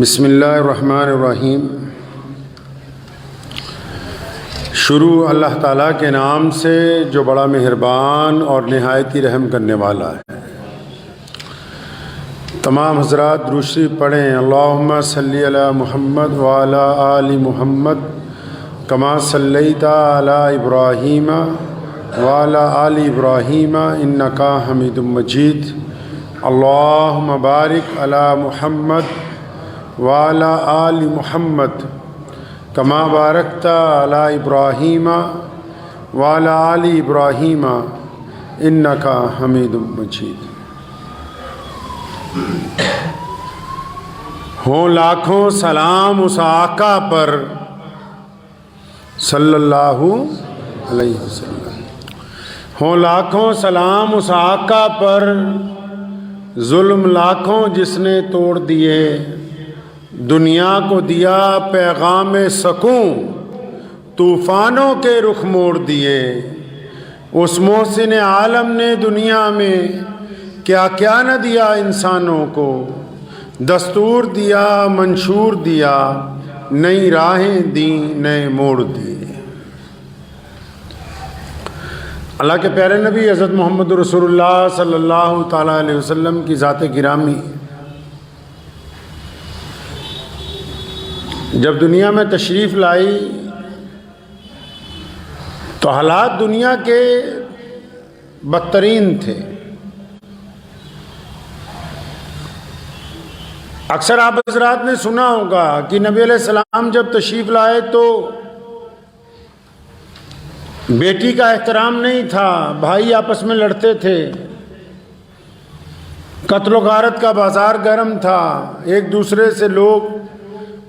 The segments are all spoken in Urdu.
بسم اللہ الرحمن الرحیم۔ شروع اللہ تعالیٰ کے نام سے جو بڑا مہربان اور نہایت ہی رحم کرنے والا ہے۔ تمام حضرات درود شریف پڑھیں۔ اللہم صلی علی محمد وعلی آل محمد کما صلیت علی ابراہیم وعلی آل ابراہیم انکا حمید مجید۔ اللہم بارک علی محمد وعلی آل محمد کما بارکت علی ابراہیم وعلی آل ابراہیم انکا حمید مجید۔ ہوں لاکھوں سلام اس آقا پر صلی اللہ علیہ وسلم، ہوں لاکھوں سلام اس آقا پر، ظلم لاکھوں جس نے توڑ دیے، دنیا کو دیا پیغام سکون، طوفانوں کے رخ موڑ دیے۔ اس محسن عالم نے دنیا میں کیا کیا نہ دیا انسانوں کو، دستور دیا، منشور دیا، نئی راہیں دیں، نئے موڑ دیے۔ اللہ کے پیارے نبی حضرت محمد رسول اللہ صلی اللہ تعالیٰ علیہ وسلم کی ذات گرامی جب دنیا میں تشریف لائی تو حالات دنیا کے بدترین تھے۔ اکثر آپ حضرات نے سنا ہوگا کہ نبی علیہ السلام جب تشریف لائے تو بیٹی کا احترام نہیں تھا، بھائی آپس میں لڑتے تھے، قتل و غارت کا بازار گرم تھا، ایک دوسرے سے لوگ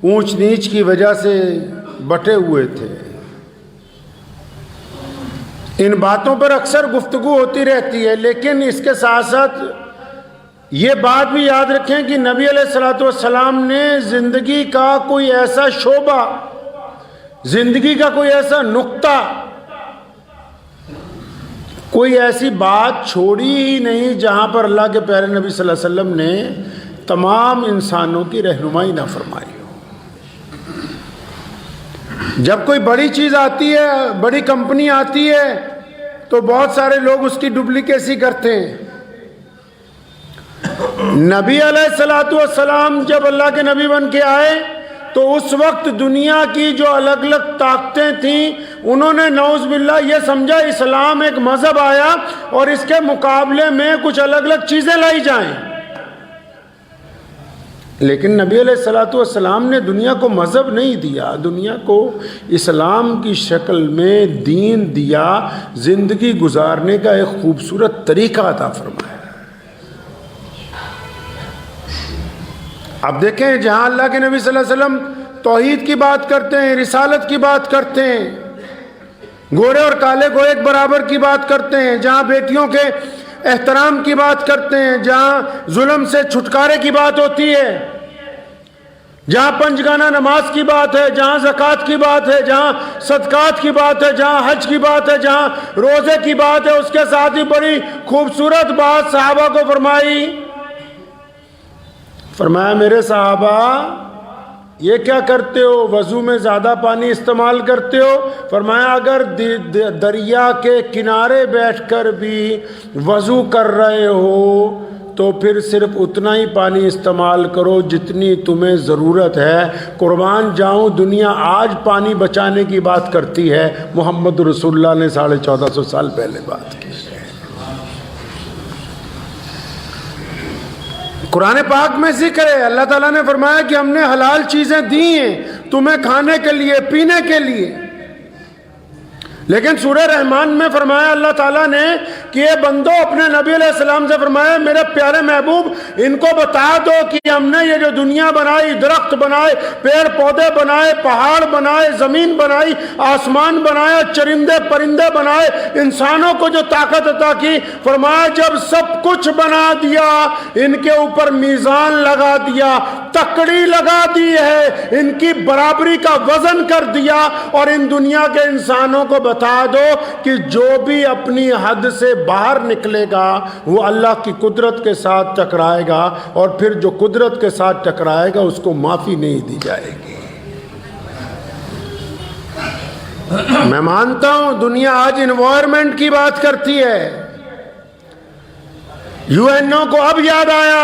اونچ نیچ کی وجہ سے بٹے ہوئے تھے۔ ان باتوں پر اکثر گفتگو ہوتی رہتی ہے، لیکن اس کے ساتھ ساتھ یہ بات بھی یاد رکھیں کہ نبی علیہ السلام نے زندگی کا کوئی ایسا شعبہ، زندگی کا کوئی ایسا نقطہ، کوئی ایسی بات چھوڑی ہی نہیں جہاں پر اللہ کے پیارے نبی صلی اللہ علیہ وسلم نے تمام انسانوں کی رہنمائی نہ فرمائی۔ جب کوئی بڑی چیز آتی ہے، بڑی کمپنی آتی ہے تو بہت سارے لوگ اس کی ڈپلیکیسی کرتے ہیں۔ نبی علیہ السلام جب اللہ کے نبی بن کے آئے تو اس وقت دنیا کی جو الگ الگ طاقتیں تھیں انہوں نے نعوذ باللہ یہ سمجھا اسلام ایک مذہب آیا اور اس کے مقابلے میں کچھ الگ الگ چیزیں لائی جائیں۔ لیکن نبی علیہ السلام نے دنیا کو مذہب نہیں دیا، دنیا کو اسلام کی شکل میں دین دیا، زندگی گزارنے کا ایک خوبصورت طریقہ عطا فرمایا۔ اب دیکھیں جہاں اللہ کے نبی صلی اللہ علیہ وسلم توحید کی بات کرتے ہیں، رسالت کی بات کرتے ہیں، گورے اور کالے کو ایک برابر کی بات کرتے ہیں، جہاں بیٹیوں کے احترام کی بات کرتے ہیں، جہاں ظلم سے چھٹکارے کی بات ہوتی ہے، جہاں پنجگانہ نماز کی بات ہے، جہاں زکوٰۃ کی بات ہے، جہاں صدقات کی بات ہے، جہاں حج کی بات ہے، جہاں روزے کی بات ہے، اس کے ساتھ ہی بڑی خوبصورت بات صحابہ کو فرمایا میرے صحابہ یہ کیا کرتے ہو، وضو میں زیادہ پانی استعمال کرتے ہو؟ فرمایا اگر دریا کے کنارے بیٹھ کر بھی وضو کر رہے ہو تو پھر صرف اتنا ہی پانی استعمال کرو جتنی تمہیں ضرورت ہے۔ قربان جاؤں دنیا آج پانی بچانے کی بات کرتی ہے، محمد رسول اللہ نے 1450 سال پہلے بات کی۔ قرآن پاک میں ذکر ہے، اللہ تعالیٰ نے فرمایا کہ ہم نے حلال چیزیں دی ہیں تمہیں کھانے کے لیے، پینے کے لیے، لیکن سورہ رحمان میں فرمایا اللہ تعالیٰ نے کہ یہ بندو اپنے نبی علیہ السلام سے فرمایا میرے پیارے محبوب ان کو بتا دو کہ ہم نے یہ جو دنیا بنائی، درخت بنائے، پیڑ پودے بنائے، پہاڑ بنائے، زمین بنائی، آسمان بنایا، چرندے پرندے بنائے، انسانوں کو جو طاقت عطا کی، فرمایا جب سب کچھ بنا دیا ان کے اوپر میزان لگا دیا، تکڑی لگا دی ہے، ان کی برابری کا وزن کر دیا، اور ان دنیا کے انسانوں کو بتا دو کہ جو بھی اپنی حد سے باہر نکلے گا وہ اللہ کی قدرت کے ساتھ ٹکرائے گا، اور پھر جو قدرت کے ساتھ ٹکرائے گا اس کو معافی نہیں دی جائے گی۔ میں مانتا ہوں دنیا آج انوائرمنٹ کی بات کرتی ہے، یو این او کو اب یاد آیا،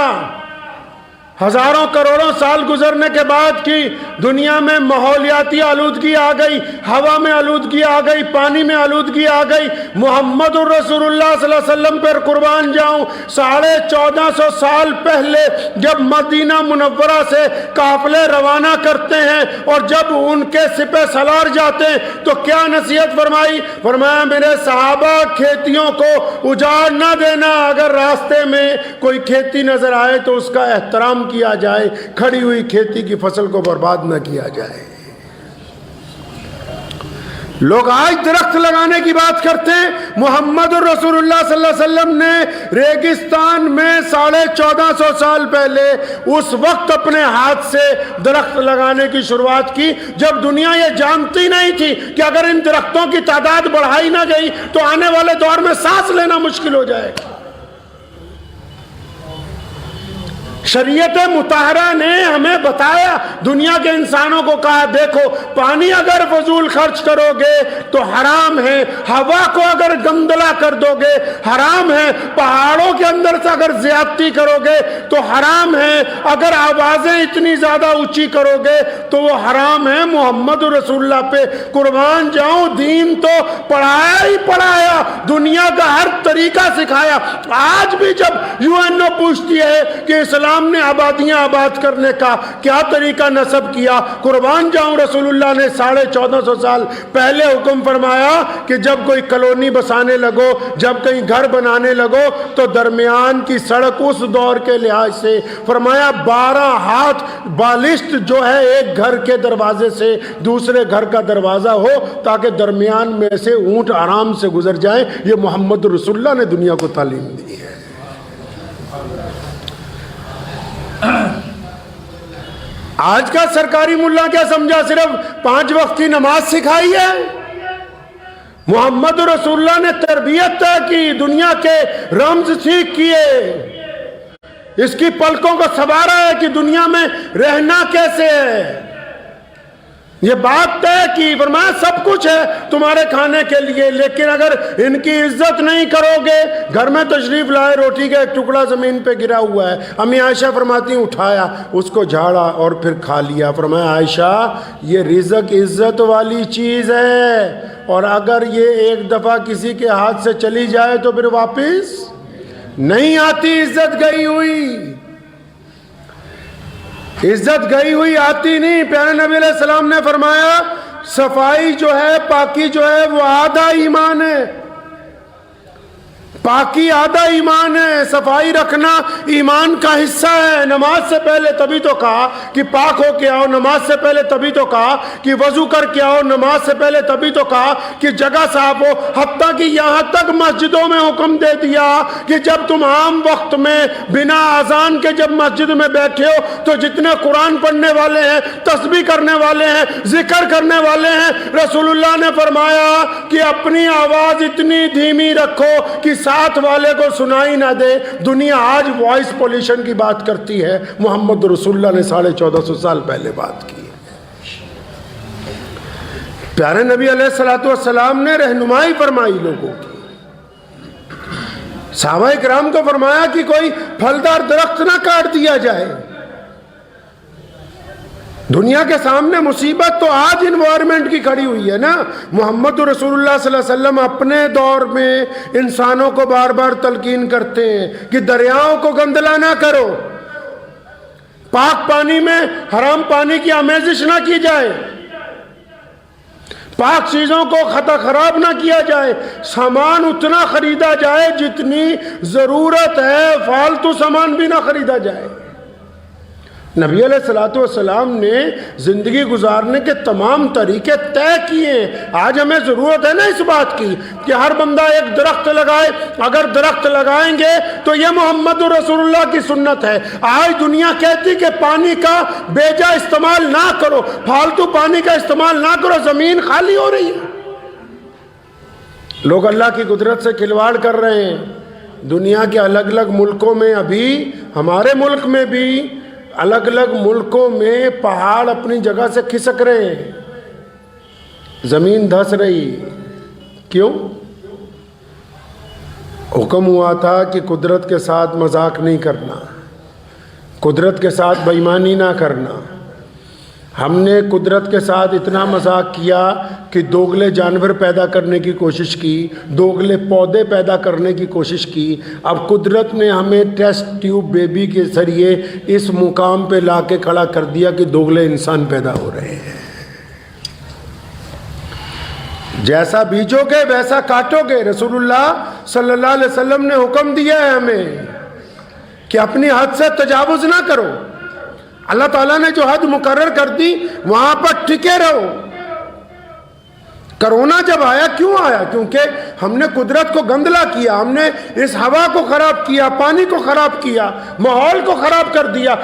ہزاروں کروڑوں سال گزرنے کے بعد کی دنیا میں ماحولیاتی آلودگی آ گئی، ہوا میں آلودگی آ گئی، پانی میں آلودگی آ گئی۔ محمد الرسول اللہ صلی اللہ علیہ وسلم پر قربان جاؤں، 1450 سال پہلے جب مدینہ منورہ سے قافلے روانہ کرتے ہیں اور جب ان کے سپہ سالار جاتے ہیں تو کیا نصیحت فرمائی؟ فرمایا میرے صحابہ کھیتیوں کو اجاڑ نہ دینا، اگر راستے میں کوئی کھیتی نظر آئے تو اس کا احترام کیا جائے، کھڑی ہوئی کھیتی کی فصل کو برباد نہ کیا جائے۔ لوگ آج درخت لگانے کی بات کرتے ہیں، محمد الرسول اللہ صلی اللہ علیہ وسلم نے ریگستان میں 1450 سال پہلے اس وقت اپنے ہاتھ سے درخت لگانے کی شروعات کی جب دنیا یہ جانتی نہیں تھی کہ اگر ان درختوں کی تعداد بڑھائی نہ گئی تو آنے والے دور میں سانس لینا مشکل ہو جائے گا۔ شریعت مطہرہ نے ہمیں بتایا، دنیا کے انسانوں کو کہا دیکھو پانی اگر فضول خرچ کرو گے تو حرام ہے، ہوا کو اگر گندلا کر دو گے حرام ہے، پہاڑوں کے اندر سے اگر زیادتی کرو گے تو حرام ہے، اگر آوازیں اتنی زیادہ اونچی کرو گے تو وہ حرام ہے۔ محمد رسول اللہ پہ قربان جاؤں، دین تو پڑھایا ہی پڑھایا، دنیا کا ہر طریقہ سکھایا۔ آج بھی جب یو این او پوچھتی ہے کہ اسلام نے آبادیاں آباد کرنے کا کیا طریقہ نصب کیا، قربان جاؤں رسول اللہ نے 1450 سال پہلے حکم فرمایا کہ جب کوئی کالونی بسانے لگو، جب کہیں گھر بنانے لگو تو درمیان کی سڑک اس دور کے لحاظ سے فرمایا 12 ہاتھ بالشت جو ہے ایک گھر کے دروازے سے دوسرے گھر کا دروازہ ہو تاکہ درمیان میں سے اونٹ آرام سے گزر جائیں۔ یہ محمد رسول اللہ نے دنیا کو تعلیم دی ہے۔ آج کا سرکاری ملا کیا سمجھا؟ صرف 5 وقت کی نماز سکھائی ہے؟ محمد رسول اللہ نے تربیت طے کی، دنیا کے رمز سیکھ کیے، اس کی پلکوں کو سنوارا ہے کہ دنیا میں رہنا کیسے ہے، یہ بات طے کی، فرمایا سب کچھ ہے تمہارے کھانے کے لیے لیکن اگر ان کی عزت نہیں کرو گے، گھر میں تشریف لائے روٹی کا ایک ٹکڑا زمین پہ گرا ہوا ہے، امی عائشہ فرماتی اٹھایا اس کو جھاڑا اور پھر کھا لیا، فرمایا عائشہ یہ رزق عزت والی چیز ہے اور اگر یہ ایک دفعہ کسی کے ہاتھ سے چلی جائے تو پھر واپس نہیں آتی، عزت گئی ہوئی، عزت گئی ہوئی آتی نہیں۔ پیارے نبی علیہ السلام نے فرمایا صفائی جو ہے، پاکی جو ہے وہ آدھا ایمان ہے، پاکی آدھا ایمان ہے، صفائی رکھنا ایمان کا حصہ ہے۔ نماز سے پہلے تبھی تو کہا کہ پاک ہو کے آؤ، نماز سے پہلے تبھی تو کہا کہ وضو کر کے آؤ، نماز سے پہلے تبھی تو کہا کہ جگہ صاف ہو، حتیٰ کہ یہاں تک مسجدوں میں حکم دے دیا کہ جب تم عام وقت میں بنا اذان کے جب مسجد میں بیٹھے ہو تو جتنے قرآن پڑھنے والے ہیں، تسبیح کرنے والے ہیں، ذکر کرنے والے ہیں، رسول اللہ نے فرمایا کہ اپنی آواز اتنی دھیمی رکھو کہ ساتھ والے کو سنائی نہ دے۔ دنیا آج وائس پولیشن کی بات کرتی ہے، محمد رسول اللہ نے 1450 سال پہلے بات کی۔ پیارے نبی علیہ السلام نے رہنمائی فرمائی لوگوں کی، صحابہ کرام کو فرمایا کہ کوئی پھلدار درخت نہ کاٹ دیا جائے۔ دنیا کے سامنے مصیبت تو آج انوائرمنٹ کی کھڑی ہوئی ہے نا۔ محمد رسول اللہ صلی اللہ علیہ وسلم اپنے دور میں انسانوں کو بار بار تلقین کرتے ہیں کہ دریاؤں کو گندلا نہ کرو، پاک پانی میں حرام پانی کی آمیزش نہ کی جائے، پاک چیزوں کو خراب نہ کیا جائے، سامان اتنا خریدا جائے جتنی ضرورت ہے، فالتو سامان بھی نہ خریدا جائے۔ نبی علیہ الصلوۃ والسلام نے زندگی گزارنے کے تمام طریقے طے کیے ہیں۔ آج ہمیں ضرورت ہے نا اس بات کی کہ ہر بندہ ایک درخت لگائے۔ اگر درخت لگائیں گے تو یہ محمد رسول اللہ کی سنت ہے۔ آج دنیا کہتی کہ پانی کا بیجا استعمال نہ کرو، فالتو پانی کا استعمال نہ کرو، زمین خالی ہو رہی ہے۔ لوگ اللہ کی قدرت سے کھلواڑ کر رہے ہیں۔ دنیا کے الگ الگ ملکوں میں، ابھی ہمارے ملک میں بھی الگ الگ ملکوں میں پہاڑ اپنی جگہ سے کھسک رہے ہیں، زمین دھس رہی۔ کیوں؟ حکم ہوا تھا کہ قدرت کے ساتھ مذاق نہیں کرنا، قدرت کے ساتھ بے ایمانی نہ کرنا۔ ہم نے قدرت کے ساتھ اتنا مذاق کیا کہ دوگلے جانور پیدا کرنے کی کوشش کی، دوگلے پودے پیدا کرنے کی کوشش کی۔ اب قدرت نے ہمیں ٹیسٹ ٹیوب بیبی کے ذریعے اس مقام پہ لا کے کھڑا کر دیا کہ دوگلے انسان پیدا ہو رہے ہیں۔ جیسا بیجو گے ویسا کاٹو گے۔ رسول اللہ صلی اللہ علیہ وسلم نے حکم دیا ہے ہمیں کہ اپنی حد سے تجاوز نہ کرو۔ اللہ تعالیٰ نے جو حد مقرر کر دی وہاں پر ٹکے رہو۔ کرونا جب آیا کیوں آیا؟ کیونکہ ہم نے قدرت کو گندلا کیا، ہم نے اس ہوا کو خراب کیا، پانی کو خراب کیا، ماحول کو خراب کر دیا۔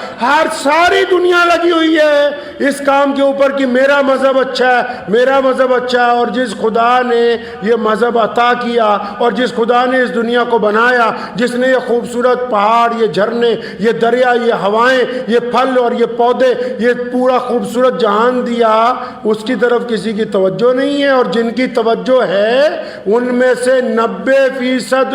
ساری دنیا لگی ہوئی ہے اس کام کے اوپر کہ میرا مذہب اچھا ہے، میرا مذہب اچھا ہے۔ اور جس خدا نے یہ مذہب عطا کیا اور جس خدا نے اس دنیا کو بنایا، جس نے یہ خوبصورت پہاڑ، یہ جھرنے، یہ دریا، یہ ہوائیں، یہ پھل اور یہ پودے، یہ پورا خوبصورت جہان دیا، اس کی طرف کسی کی توجہ نہیں ہے۔ اور جن کی توجہ ہے ان میں سے 90%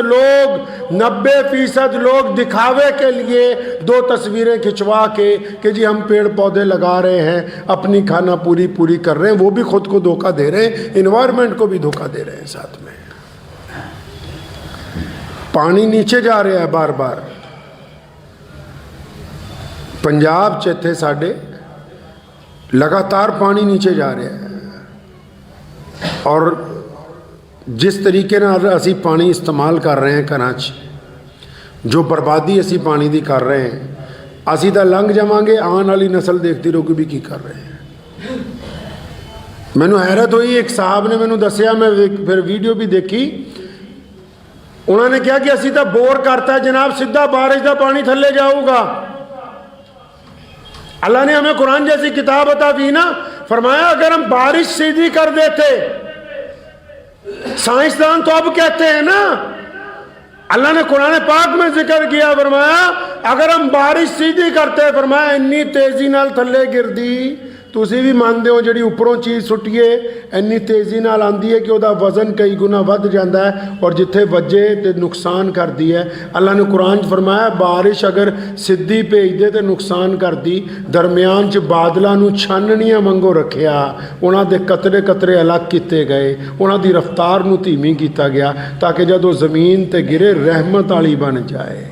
لوگ دکھاوے کے لیے دو تصویریں کھنچوا کے کہ جی ہم پیڑ پودے لگا رہے ہیں، اپنی کھانا پوری کر رہے ہیں، وہ بھی خود کو دھوکہ دے رہے ہیں، انوائرمنٹ کو بھی دھوکہ دے رہے ہیں۔ ساتھ میں پانی نیچے جا رہا ہے بار بار۔ پنجاب چیتھے ساڈے لگاتار پانی نیچے جا رہا ہے، اور جس طریقے نال اسی پانی استعمال کر رہے ہیں کراچی، جو بربادی اسی پانی دی کر رہے ہیں، اسی تا لنگ جاواں گے، آن والی نسل دیکھتی رہو کہ بھی کی کر رہے ہیں۔ مینوں حیرت ہوئی، ایک صاحب نے مینوں دسیا، میں پھر ویڈیو بھی دیکھی، انہوں نے کہا کہ اسی تا بور کرتا ہے جناب، سیدھا بارش دا پانی تھلے جاؤ گا۔ اللہ نے ہمیں قرآن جیسی کتاب عطا کی نا، فرمایا اگر ہم بارش سیدھی کر دیتے، سائنسدان تو اب کہتے ہیں نا، اللہ نے قرآن پاک میں ذکر کیا، فرمایا اگر ہم بارش سیدھی کرتے، فرمایا انی تیزی نال تھلے گردی، تسی بھی مانتے ہو جڑی اوپروں چیز سٹیے اینی تیزی نال آندی ہے کہ وہ دا وزن کئی گنا ود جاندہ ہے، اور جتھے وجے تے نقصان کر دی ہے۔ اللہ نے قرآن فرمایا بارش اگر سدھی بھیج دے تے نقصان کر دی، درمیان چ بادلاں نو چھاننیاں منگو رکھیا، انہاں دے قطرے قطرے الگ کیتے گئے، انہاں دی رفتار نو دھیمی کیتا گیا تاکہ جدوں زمین تے گرے رحمت والی بن جائے۔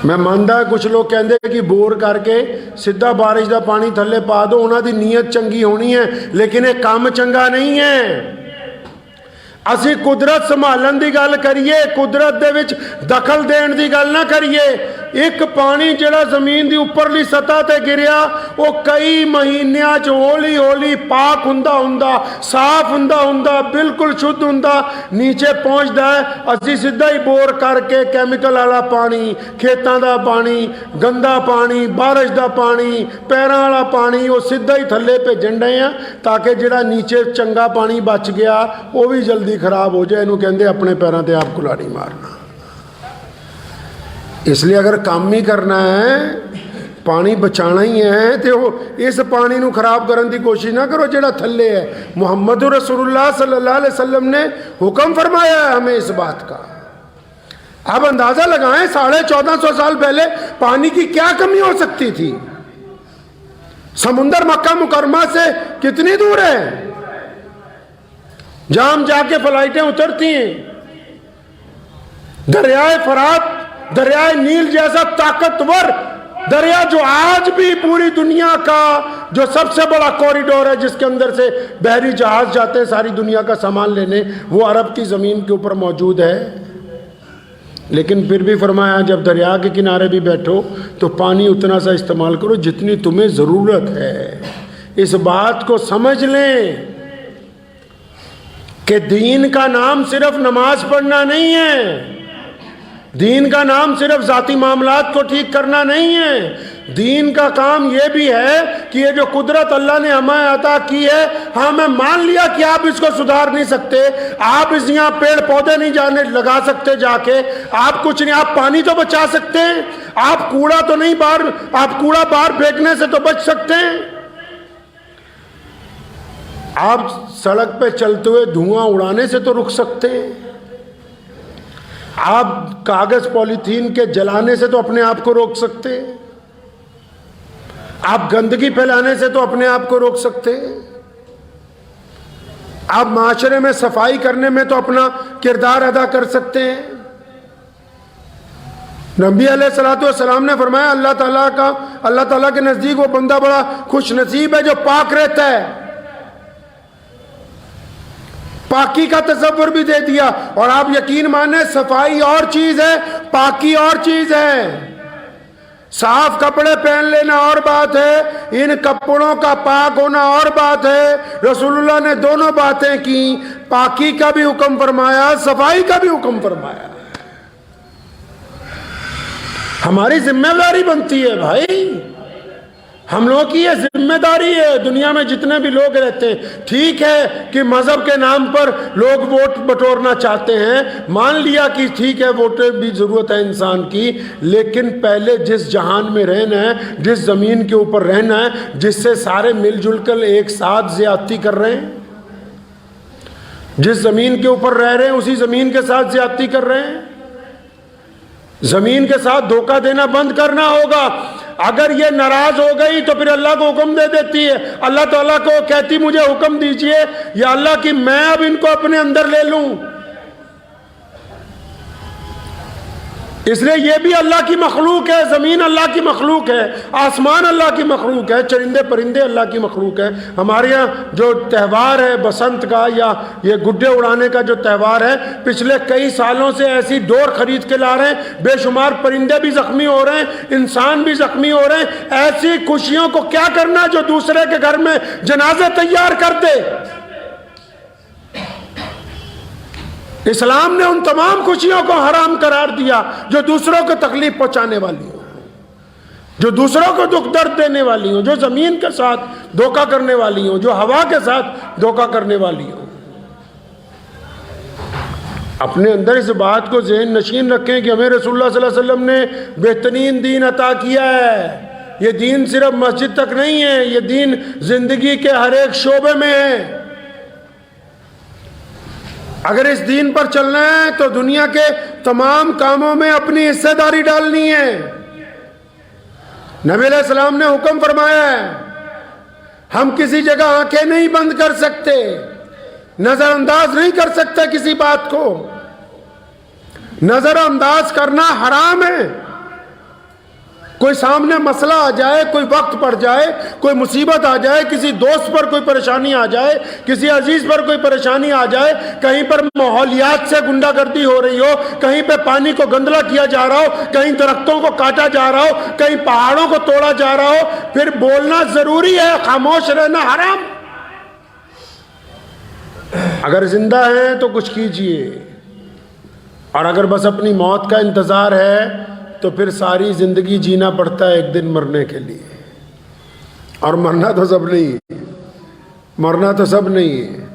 میں ماندا کچھ لوگ کہندے کہ بور کر کے سیدھا بارش دا پانی تھلے پا دو، انہاں دی نیت چنگی ہونی ہے، لیکن یہ کام چنگا نہیں ہے۔ اسی قدرت سنبھالن دی گل کریے، قدرت دے وچ دخل دین دی گل نہ کریے۔ ایک پانی جڑا زمین دی اوپرلی سطح تے گریا، وہ کئی مہینیاں چ ہولی ہولی پاک ہوندا صاف ہوندا بالکل شدھ ہوندا نیچے پہنچدا ہے۔ اسی سیدھا ہی بور کر کے کیمیکل والا پانی، کھیتاں دا پانی، گندا پانی، بارش دا پانی، پیراں والا پانی، وہ سیدھا ہی تھلے بھیجن ڈے ہیں تاکہ جڑا نیچے چنگا پانی بچ گیا وہ بھی جلدی خراب ہو جائے۔ انہوں کہندے اپنے پیراں تے آپ کلاڑی مارنا۔ اس لیے اگر کام ہی کرنا ہے، پانی بچانا ہی ہے، تو اس پانی نو خراب کرن دی کوشش نہ کرو جڑا تھلے ہے۔ محمد رسول اللہ صلی اللہ علیہ وسلم نے حکم فرمایا ہے ہمیں اس بات کا۔ اب اندازہ لگائیں 1450 سال پہلے پانی کی کیا کمی ہو سکتی تھی؟ سمندر مکہ مکرمہ سے کتنی دور ہے؟ جہاں ہم جا کے فلائٹیں اترتی ہیں، دریائے فرات، دریائے نیل جیسا طاقتور دریا جو آج بھی پوری دنیا کا جو سب سے بڑا کوریڈور ہے، جس کے اندر سے بحری جہاز جاتے ہیں ساری دنیا کا سامان لینے، وہ عرب کی زمین کے اوپر موجود ہے۔ لیکن پھر بھی فرمایا جب دریا کے کنارے بھی بیٹھو تو پانی اتنا سا استعمال کرو جتنی تمہیں ضرورت ہے۔ اس بات کو سمجھ لیں کہ دین کا نام صرف نماز پڑھنا نہیں ہے، دین کا نام صرف ذاتی معاملات کو ٹھیک کرنا نہیں ہے، دین کا کام یہ بھی ہے کہ یہ جو قدرت اللہ نے ہمیں عطا کی ہے، ہاں میں مان لیا کہ آپ اس کو سدھار نہیں سکتے، آپ اس یہاں پیڑ پودے نہیں لگا سکتے جا کے، آپ کچھ نہیں، آپ پانی تو بچا سکتے ہیں، آپ کوڑا تو نہیں آپ کوڑا باہر پھینکنے سے تو بچ سکتے ہیں، آپ سڑک پہ چلتے ہوئے دھواں اڑانے سے تو رک سکتے ہیں، آپ کاغذ پولیتھین کے جلانے سے تو اپنے آپ کو روک سکتے ہیں، آپ گندگی پھیلانے سے تو اپنے آپ کو روک سکتے ہیں، آپ معاشرے میں صفائی کرنے میں تو اپنا کردار ادا کر سکتے ہیں۔ نبی علیہ الصلوۃ والسلام نے فرمایا اللہ تعالیٰ کے نزدیک وہ بندہ بڑا خوش نصیب ہے جو پاک رہتا ہے۔ پاکی کا تصور بھی دے دیا، اور آپ یقین مانیں صفائی اور چیز ہے، پاکی اور چیز ہے۔ صاف کپڑے پہن لینا اور بات ہے، ان کپڑوں کا پاک ہونا اور بات ہے۔ رسول اللہ نے دونوں باتیں کی، پاکی کا بھی حکم فرمایا، صفائی کا بھی حکم فرمایا۔ ہماری ذمہ داری بنتی ہے بھائی، ہم لوگوں کی یہ ذمہ داری ہے۔ دنیا میں جتنے بھی لوگ رہتے ہیں، ٹھیک ہے کہ مذہب کے نام پر لوگ ووٹ بٹورنا چاہتے ہیں، مان لیا کہ ٹھیک ہے ووٹ بھی ضرورت ہے انسان کی، لیکن پہلے جس جہان میں رہنا ہے، جس زمین کے اوپر رہنا ہے، جس سے سارے مل جل کر ایک ساتھ زیادتی کر رہے ہیں، جس زمین کے اوپر رہ رہے ہیں اسی زمین کے ساتھ زیادتی کر رہے ہیں، زمین کے ساتھ دھوکہ دینا بند کرنا ہوگا۔ اگر یہ ناراض ہو گئی تو پھر اللہ کو حکم دے دیتی ہے، اللہ تعالیٰ کو کہتی مجھے حکم دیجئے یا اللہ کی میں اب ان کو اپنے اندر لے لوں۔ اس لیے یہ بھی اللہ کی مخلوق ہے، زمین اللہ کی مخلوق ہے، آسمان اللہ کی مخلوق ہے، چرندے پرندے اللہ کی مخلوق ہے۔ ہمارے یہاں جو تہوار ہے بسنت کا یا یہ گڈے اڑانے کا جو تہوار ہے، پچھلے کئی سالوں سے ایسی ڈور خرید کے لا رہے ہیں، بے شمار پرندے بھی زخمی ہو رہے ہیں، انسان بھی زخمی ہو رہے ہیں۔ ایسی خوشیوں کو کیا کرنا جو دوسرے کے گھر میں جنازے تیار کر دے۔ اسلام نے ان تمام خوشیوں کو حرام قرار دیا جو دوسروں کو تکلیف پہنچانے والی ہوں، جو دوسروں کو دکھ درد دینے والی ہوں، جو زمین کے ساتھ دھوکہ کرنے والی ہوں، جو ہوا کے ساتھ دھوکہ کرنے والی ہوں۔ اپنے اندر اس بات کو ذہن نشین رکھیں کہ ہمیں رسول اللہ صلی اللہ علیہ وسلم نے بہترین دین عطا کیا ہے۔ یہ دین صرف مسجد تک نہیں ہے، یہ دین زندگی کے ہر ایک شعبے میں ہے۔ اگر اس دین پر چلنا ہے تو دنیا کے تمام کاموں میں اپنی حصہ داری ڈالنی ہے۔ نبی علیہ السلام نے حکم فرمایا ہے، ہم کسی جگہ آنکھیں نہیں بند کر سکتے، نظر انداز نہیں کر سکتے کسی بات کو۔ نظر انداز کرنا حرام ہے۔ کوئی سامنے مسئلہ آ جائے، کوئی وقت پڑ جائے، کوئی مصیبت آ جائے، کسی دوست پر کوئی پریشانی آ جائے، کسی عزیز پر کوئی پریشانی آ جائے، کہیں پر ماحولیات سے غنڈہ گردی ہو رہی ہو، کہیں پہ پانی کو گندلا کیا جا رہا ہو، کہیں درختوں کو کاٹا جا رہا ہو، کہیں پہاڑوں کو توڑا جا رہا ہو، پھر بولنا ضروری ہے، خاموش رہنا حرام۔ اگر زندہ ہیں تو کچھ کیجئے، اور اگر بس اپنی موت کا انتظار ہے تو پھر ساری زندگی جینا پڑتا ہے ایک دن مرنے کے لیے، اور مرنا تو سب نہیں ہے، مرنا تو سب نہیں ہے،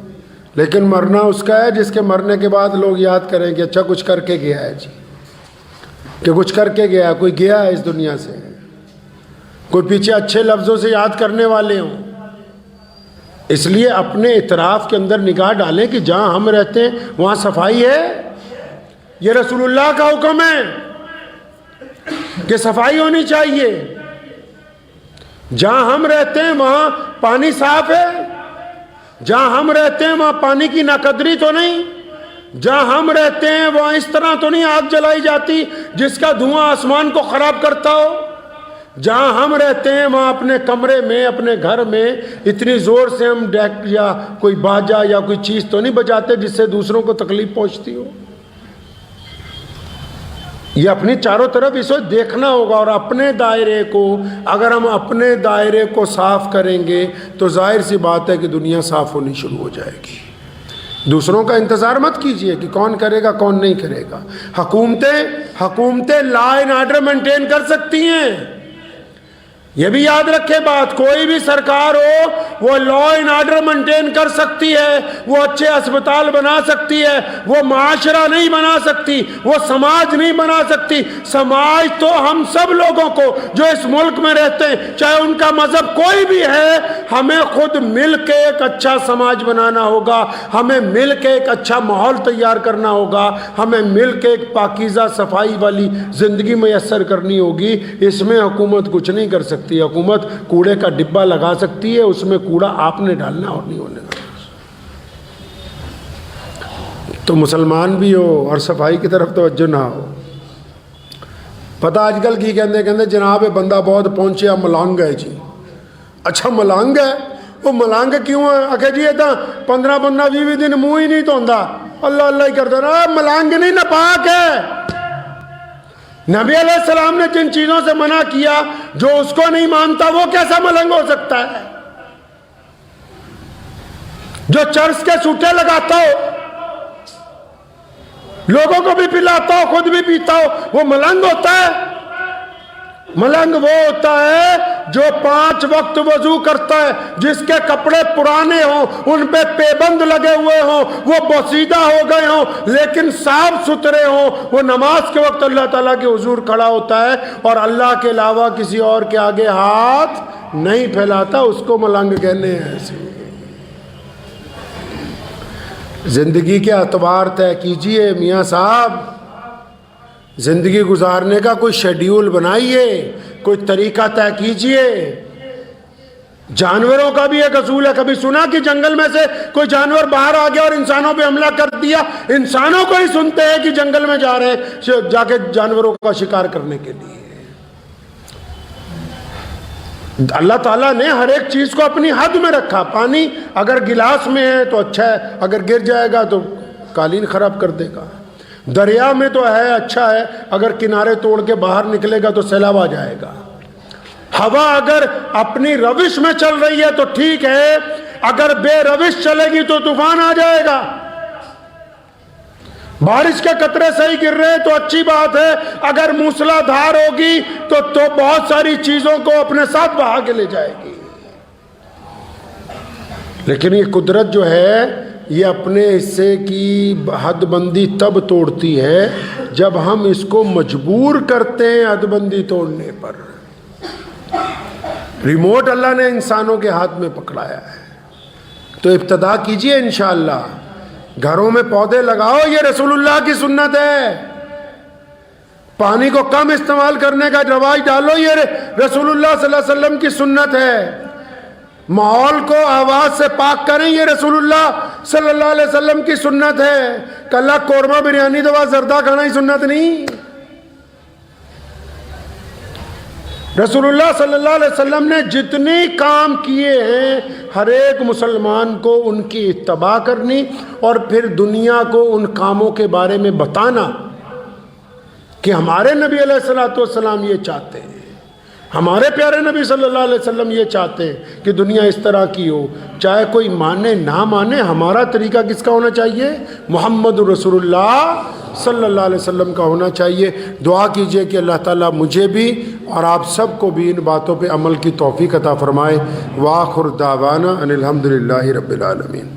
لیکن مرنا اس کا ہے جس کے مرنے کے بعد لوگ یاد کریں کہ اچھا کچھ کر کے گیا ہے جی، کہ کچھ کر کے گیا، کوئی گیا ہے اس دنیا سے، کوئی پیچھے اچھے لفظوں سے یاد کرنے والے ہوں۔ اس لیے اپنے اعتراف کے اندر نگاہ ڈالیں کہ جہاں ہم رہتے ہیں وہاں صفائی ہے، یہ رسول اللہ کا حکم ہے کہ صفائی ہونی چاہیے۔ جہاں ہم رہتے ہیں وہاں پانی صاف ہے، جہاں ہم رہتے ہیں وہاں پانی کی ناقدری تو نہیں، جہاں ہم رہتے ہیں وہاں اس طرح تو نہیں آگ جلائی جاتی جس کا دھواں آسمان کو خراب کرتا ہو، جہاں ہم رہتے ہیں وہاں اپنے کمرے میں، اپنے گھر میں اتنی زور سے ہم ڈیک یا کوئی باجا یا کوئی چیز تو نہیں بجاتے جس سے دوسروں کو تکلیف پہنچتی ہو۔ یہ اپنی چاروں طرف اس وقت دیکھنا ہوگا، اور اپنے دائرے کو اگر ہم اپنے دائرے کو صاف کریں گے تو ظاہر سی بات ہے کہ دنیا صاف ہونی شروع ہو جائے گی۔ دوسروں کا انتظار مت کیجئے کہ کون کرے گا کون نہیں کرے گا۔ حکومتیں لا اینڈ آرڈر مینٹین کر سکتی ہیں، یہ بھی یاد رکھے بات، کوئی بھی سرکار ہو وہ لا اینڈ آرڈر مینٹین کر سکتی ہے، وہ اچھے اسپتال بنا سکتی ہے، وہ معاشرہ نہیں بنا سکتی، وہ سماج نہیں بنا سکتی۔ سماج تو ہم سب لوگوں کو جو اس ملک میں رہتے ہیں، چاہے ان کا مذہب کوئی بھی ہے، ہمیں خود مل کے ایک اچھا سماج بنانا ہوگا، ہمیں مل کے ایک اچھا ماحول تیار کرنا ہوگا، ہمیں مل کے ایک پاکیزہ صفائی والی زندگی میسر کرنی ہوگی۔ اس میں حکومت کچھ نہیں کر سکتی۔ حکومت کوڑے کا ڈبہ لگا سکتی ہے، اس میں کوڑا آپ نے ڈالنا اور نہیں ہونے کا۔ تو مسلمان بھی ہو اور صفائی کی طرف توجہ نہ ہو۔ پتہ آج کل کی کہندے جناب بندہ بہت پہنچیا ملانگ ہے جی۔ اچھا ملانگ ہے، وہ ملانگ کیوں ہے؟ آکھے جی یہ 15-20 دن منہ ہی نہیں دھوندا، اللہ اللہ ہی کرتا رہا۔ ملانگ نہیں، ناپاک ہے۔ نبی علیہ السلام نے جن چیزوں سے منع کیا، جو اس کو نہیں مانتا وہ کیسا ملنگ ہو سکتا ہے؟ جو چرس کے سوٹے لگاتا ہو، لوگوں کو بھی پلاتا ہو، خود بھی پیتا ہو، وہ ملنگ ہوتا ہے؟ ملنگ وہ ہوتا ہے جو 5 وقت وضو کرتا ہے، جس کے کپڑے پرانے ہوں، ان پہ پیبند لگے ہوئے ہوں، وہ بوسیدہ ہو گئے ہوں، لیکن صاف ستھرے ہوں، وہ نماز کے وقت اللہ تعالیٰ کے حضور کھڑا ہوتا ہے اور اللہ کے علاوہ کسی اور کے آگے ہاتھ نہیں پھیلاتا، اس کو ملنگ کہنے ہیں۔ ایسے زندگی کے اعتبار طے کیجئے میاں صاحب، زندگی گزارنے کا کوئی شیڈیول بنائیے، کوئی طریقہ طے کیجئے۔ جانوروں کا بھی ایک اصول ہے۔ کبھی سنا کہ جنگل میں سے کوئی جانور باہر آ گیا اور انسانوں پہ حملہ کر دیا؟ انسانوں کو ہی سنتے ہیں کہ جنگل میں جا رہے ہیں جا کے جانوروں کا شکار کرنے کے لیے۔ اللہ تعالیٰ نے ہر ایک چیز کو اپنی حد میں رکھا۔ پانی اگر گلاس میں ہے تو اچھا ہے، اگر گر جائے گا تو قالین خراب کر دے گا۔ دریا میں تو ہے اچھا ہے، اگر کنارے توڑ کے باہر نکلے گا تو سیلاب آ جائے گا۔ ہوا اگر اپنی روش میں چل رہی ہے تو ٹھیک ہے، اگر بے روش چلے گی تو طوفان آ جائے گا۔ بارش کے قطرے صحیح گر رہے تو اچھی بات ہے، اگر موسلا دھار ہوگی تو بہت ساری چیزوں کو اپنے ساتھ بہا کے لے جائے گی۔ لیکن یہ قدرت جو ہے یہ اپنے حصے کی حد بندی تب توڑتی ہے جب ہم اس کو مجبور کرتے ہیں حد بندی توڑنے پر۔ ریموٹ اللہ نے انسانوں کے ہاتھ میں پکڑایا ہے، تو ابتدا کیجئے انشاءاللہ۔ گھروں میں پودے لگاؤ، یہ رسول اللہ کی سنت ہے۔ پانی کو کم استعمال کرنے کا رواج ڈالو، یہ رسول اللہ صلی اللہ علیہ وسلم کی سنت ہے۔ ماحول کو آواز سے پاک کریں، یہ رسول اللہ صلی اللہ علیہ وسلم کی سنت ہے۔ کلا قورمہ بریانی دوا زردہ کھانا ہی سنت نہیں۔ رسول اللہ صلی اللہ علیہ وسلم نے جتنے کام کیے ہیں، ہر ایک مسلمان کو ان کی اتباع کرنی اور پھر دنیا کو ان کاموں کے بارے میں بتانا کہ ہمارے نبی علیہ السلام یہ چاہتے ہیں، ہمارے پیارے نبی صلی اللہ علیہ وسلم یہ چاہتے ہیں کہ دنیا اس طرح کی ہو۔ چاہے کوئی مانے نہ مانے، ہمارا طریقہ کس کا ہونا چاہیے؟ محمد رسول اللہ صلی اللہ علیہ وسلم کا ہونا چاہیے۔ دعا کیجئے کہ اللہ تعالیٰ مجھے بھی اور آپ سب کو بھی ان باتوں پہ عمل کی توفیق عطا فرمائے۔ وآخر دعوانا ان الحمدللہ رب العالمین۔